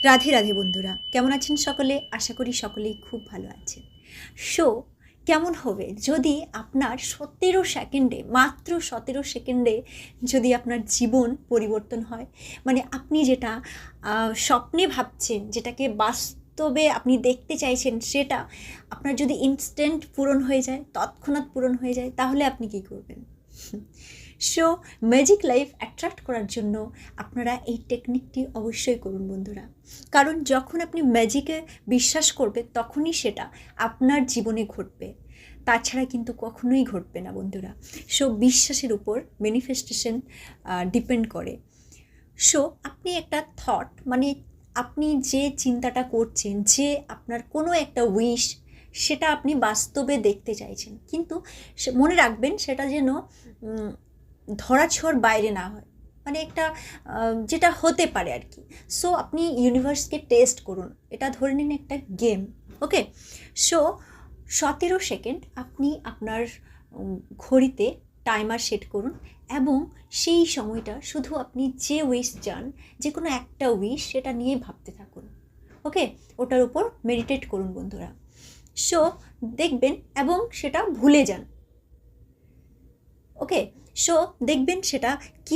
রাধে রাধে বন্ধুরা, কেমন আছেন সকলে? আশা করি সকলেই খুব ভালো আছেন। সো কেমন হবে যদি আপনার 17 সেকেন্ডে, মাত্র 17 সেকেন্ডে যদি আপনার জীবন পরিবর্তন হয়, মানে আপনি যেটা স্বপ্নে ভাবছেন, যেটাকে বাস্তবে আপনি দেখতে চাইছেন, সেটা আপনার যদি ইনস্ট্যান্ট পূরণ হয়ে যায়, তৎক্ষণাৎ পূরণ হয়ে যায়, তাহলে আপনি কি করবেন? সো ম্যাজিক লাইফ অ্যাট্রাক্ট করার জন্য আপনারা এই টেকনিকটি অবশ্যই করুন বন্ধুরা। কারণ যখন আপনি ম্যাজিকে বিশ্বাস করবেন, তখনই সেটা আপনার জীবনে ঘটবে, তাছাড়া কিন্তু কখনোই ঘটবে না বন্ধুরা। সো বিশ্বাসের উপর ম্যানিফেস্টেশন ডিপেন্ড করে। সো আপনি একটা থট, মানে আপনি যে চিন্তাটা করছেন, যে আপনার কোনো একটা উইশ, সেটা আপনি বাস্তবে দেখতে চাইছেন, কিন্তু মনে রাখবেন সেটা যেন ধরাছোঁয়ার বাইরে না হয়, মানে একটা যেটা হতে পারে আর কি। সো আপনি ইউনিভার্সকে টেস্ট করুন, এটা ধরে নিন একটা গেম। ওকে, সো 17 সেকেন্ড আপনি আপনার ঘড়িতে টাইমার সেট করুন, এবং সেই সময়টা শুধু আপনি যে উইশ চান, যে কোনো একটা উইশ, সেটা নিয়ে ভাবতে থাকুন। ওকে, ওটার উপর মেডিটেট করুন বন্ধুরা। সো দেখবেন, এবং সেটা ভুলে যান। ওকে, সো দেখবেন সেটা কি